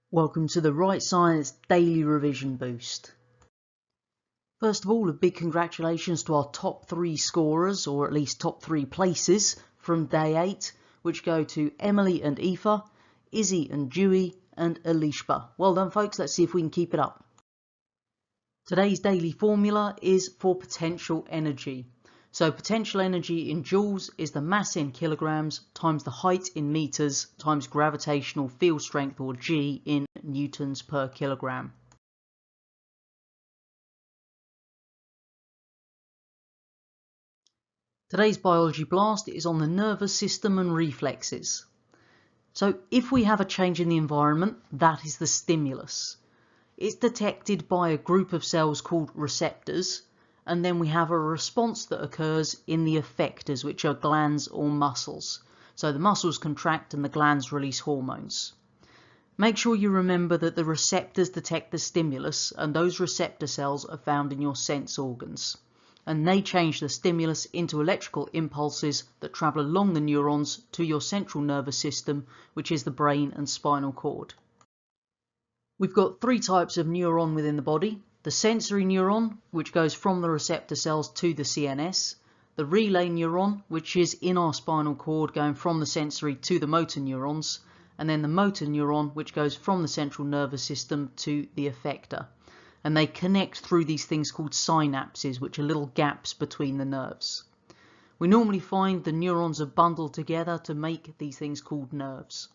Welcome to the Wright Science Daily Revision Boost. First of all, a big congratulations to our top 3 scorers, or at least top 3 places from day 8, which go to Emily and Aoife, Izzy and Dewey, and Elishba. Well done folks, let's see if we can keep it up. Today's daily formula is for potential energy. So potential energy in joules is the mass in kilograms times the height in meters times gravitational field strength, or G, in newtons per kilogram. Today's biology blast is on the nervous system and reflexes. So if we have a change in the environment, that is the stimulus. It's detected by a group of cells called receptors, and then we have a response that occurs in the effectors, which are glands or muscles. So the muscles contract and the glands release hormones. Make sure you remember that the receptors detect the stimulus, and those receptor cells are found in your sense organs. And they change the stimulus into electrical impulses that travel along the neurons to your central nervous system, which is the brain and spinal cord. We've got 3 types of neuron within the body. The sensory neuron, which goes from the receptor cells to the CNS. The relay neuron, which is in our spinal cord going from the sensory to the motor neurons. And then the motor neuron, which goes from the central nervous system to the effector. And they connect through these things called synapses, which are little gaps between the nerves. We normally find the neurons are bundled together to make these things called nerves.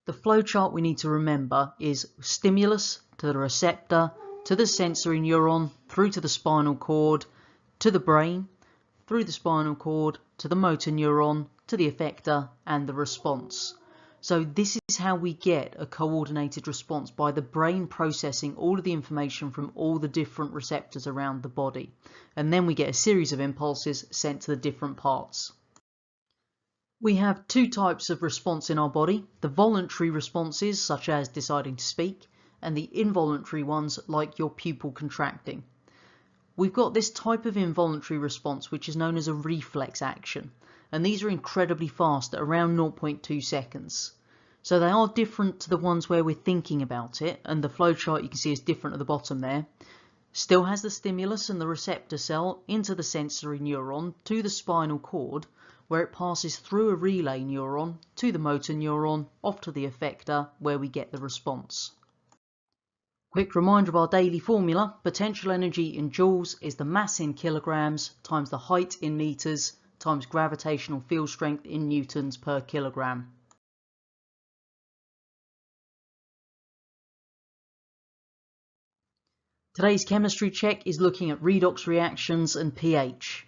The flowchart we need to remember is stimulus to the receptor, to the sensory neuron, through to the spinal cord, to the brain, through the spinal cord, to the motor neuron, to the effector, and the response. So this is how we get a coordinated response, by the brain processing all of the information from all the different receptors around the body. And then we get a series of impulses sent to the different parts. We have 2 types of response in our body: the voluntary responses, such as deciding to speak, and the involuntary ones, like your pupil contracting. We've got this type of involuntary response, which is known as a reflex action, and these are incredibly fast at around 0.2 seconds. So they are different to the ones where we're thinking about it, and the flowchart you can see is different at the bottom there. Still has the stimulus and the receptor cell into the sensory neuron to the spinal cord, where it passes through a relay neuron to the motor neuron, off to the effector, where we get the response. Quick reminder of our daily formula: potential energy in joules is the mass in kilograms times the height in meters times gravitational field strength in newtons per kilogram. Today's chemistry check is looking at redox reactions and pH.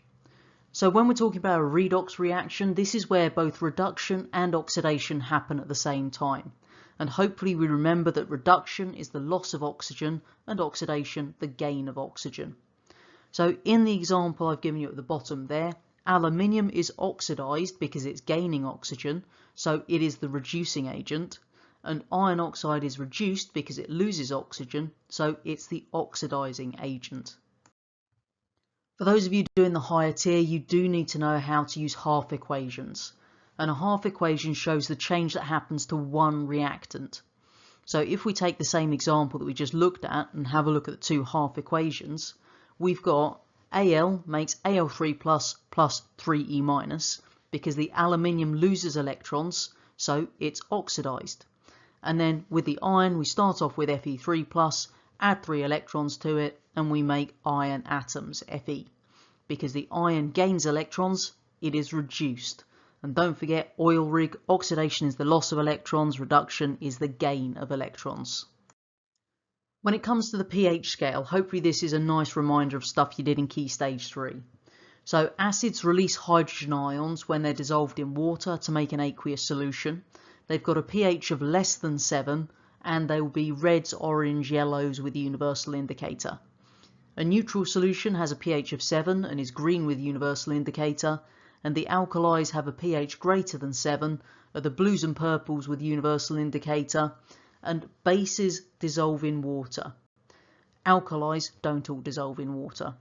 So when we're talking about a redox reaction, this is where both reduction and oxidation happen at the same time. And hopefully we remember that reduction is the loss of oxygen and oxidation the gain of oxygen. So in the example I've given you at the bottom there, aluminium is oxidized because it's gaining oxygen, so it is the reducing agent. And iron oxide is reduced because it loses oxygen, so it's the oxidizing agent. For those of you doing the higher tier, you do need to know how to use half equations. And a half equation shows the change that happens to one reactant. So if we take the same example that we just looked at and have a look at the 2 half equations, we've got Al makes Al3 plus 3E minus, because the aluminium loses electrons, so it's oxidized. And then with the iron, we start off with Fe3 plus, add 3 electrons to it, and we make iron atoms, Fe. Because the iron gains electrons, it is reduced. And don't forget, oil rig, oxidation is the loss of electrons, reduction is the gain of electrons. When it comes to the pH scale, hopefully this is a nice reminder of stuff you did in Key Stage 3. So acids release hydrogen ions when they're dissolved in water to make an aqueous solution. They've got a pH of less than 7, and they will be reds, orange, yellows with the universal indicator. A neutral solution has a pH of 7 and is green with universal indicator, and the alkalis have a pH greater than 7, are the blues and purples with universal indicator, and bases dissolve in water. Alkalis don't all dissolve in water.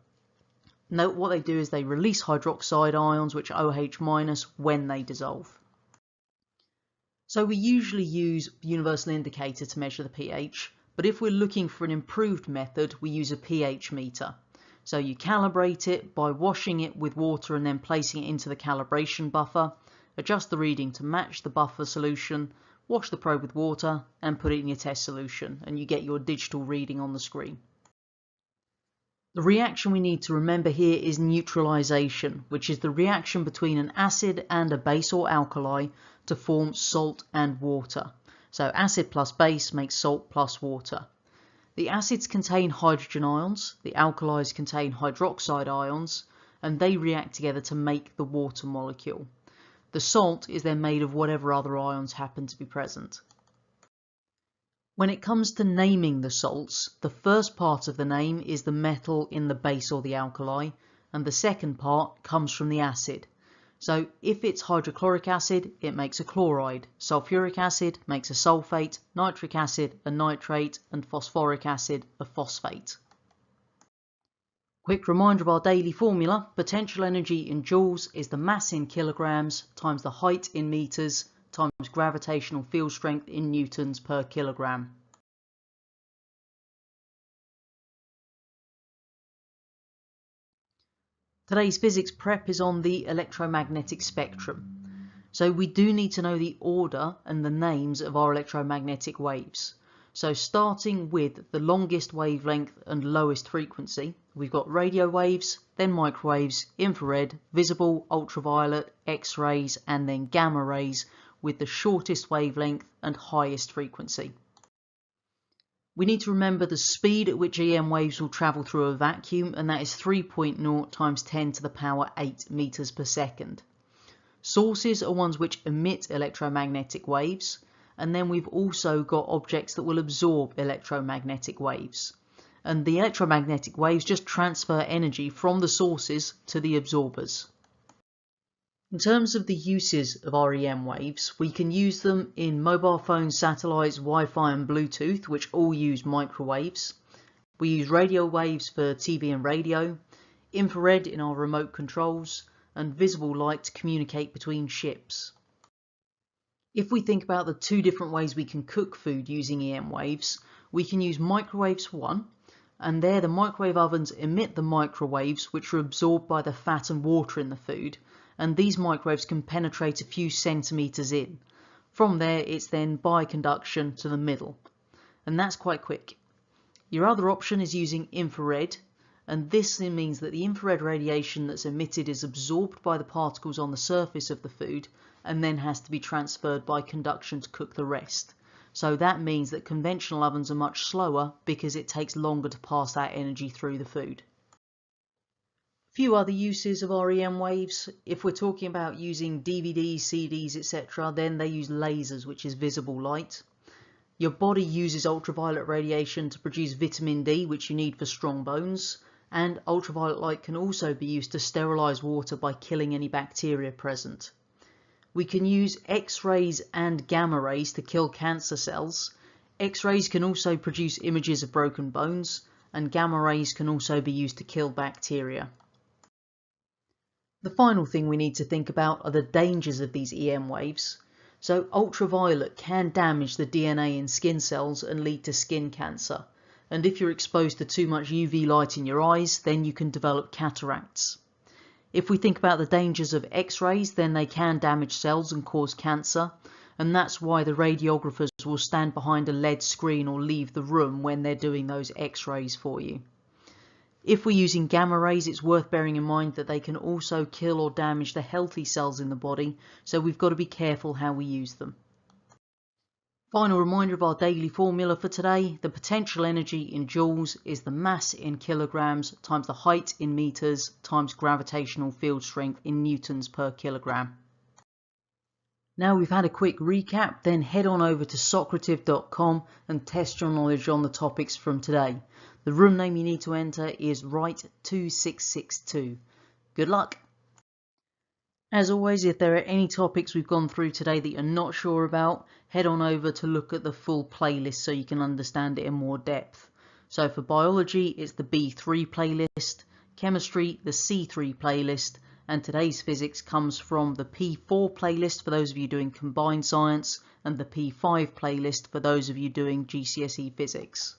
Note what they do is they release hydroxide ions, which are OH- when they dissolve. So we usually use universal indicator to measure the pH, but if we're looking for an improved method, we use a pH meter. So you calibrate it by washing it with water and then placing it into the calibration buffer, adjust the reading to match the buffer solution, wash the probe with water and put it in your test solution, and you get your digital reading on the screen. The reaction we need to remember here is neutralisation, which is the reaction between an acid and a base or alkali to form salt and water. So acid plus base makes salt plus water. The acids contain hydrogen ions, the alkalis contain hydroxide ions, and they react together to make the water molecule. The salt is then made of whatever other ions happen to be present. When it comes to naming the salts, the first part of the name is the metal in the base or the alkali, and the second part comes from the acid. So if it's hydrochloric acid, it makes a chloride, sulfuric acid makes a sulfate, nitric acid a nitrate, and phosphoric acid a phosphate. Quick reminder of our daily formula: potential energy in joules is the mass in kilograms times the height in meters times gravitational field strength in newtons per kilogram. Today's physics prep is on the electromagnetic spectrum. So we do need to know the order and the names of our electromagnetic waves. So starting with the longest wavelength and lowest frequency, we've got radio waves, then microwaves, infrared, visible, ultraviolet, X-rays, and then gamma rays, with the shortest wavelength and highest frequency. We need to remember the speed at which EM waves will travel through a vacuum, and that is 3.0 times 10 to the power 8 meters per second. Sources are ones which emit electromagnetic waves, and then we've also got objects that will absorb electromagnetic waves. And the electromagnetic waves just transfer energy from the sources to the absorbers. In terms of the uses of our EM waves, we can use them in mobile phones, satellites, Wi-Fi and Bluetooth, which all use microwaves. We use radio waves for TV and radio, infrared in our remote controls, and visible light to communicate between ships. If we think about the two different ways we can cook food using EM waves, we can use microwaves for one, and there the microwave ovens emit the microwaves which are absorbed by the fat and water in the food, and these microwaves can penetrate a few centimetres in. From there it's then by conduction to the middle, and that's quite quick. Your other option is using infrared, and this means that the infrared radiation that's emitted is absorbed by the particles on the surface of the food and then has to be transferred by conduction to cook the rest. So that means that conventional ovens are much slower because it takes longer to pass that energy through the food. Few other uses of our EM waves. If we're talking about using DVDs, CDs, etc., then they use lasers, which is visible light. Your body uses ultraviolet radiation to produce vitamin D, which you need for strong bones, and ultraviolet light can also be used to sterilize water by killing any bacteria present. We can use X-rays and gamma rays to kill cancer cells. X-rays can also produce images of broken bones, and gamma rays can also be used to kill bacteria. The final thing we need to think about are the dangers of these EM waves. So ultraviolet can damage the DNA in skin cells and lead to skin cancer. And if you're exposed to too much UV light in your eyes, then you can develop cataracts. If we think about the dangers of X-rays, then they can damage cells and cause cancer. And that's why the radiographers will stand behind a LED screen or leave the room when they're doing those X-rays for you. If we're using gamma rays, it's worth bearing in mind that they can also kill or damage the healthy cells in the body, so we've got to be careful how we use them. Final reminder of our daily formula for today: the potential energy in joules is the mass in kilograms times the height in meters times gravitational field strength in newtons per kilogram. Now we've had a quick recap, then head on over to socrative.com and test your knowledge on the topics from today. The room name you need to enter is Wright 2662. Good luck! As always, if there are any topics we've gone through today that you're not sure about, head on over to look at the full playlist so you can understand it in more depth. So for biology, it's the B3 playlist, chemistry, the C3 playlist, and today's physics comes from the P4 playlist for those of you doing combined science, and the P5 playlist for those of you doing GCSE physics.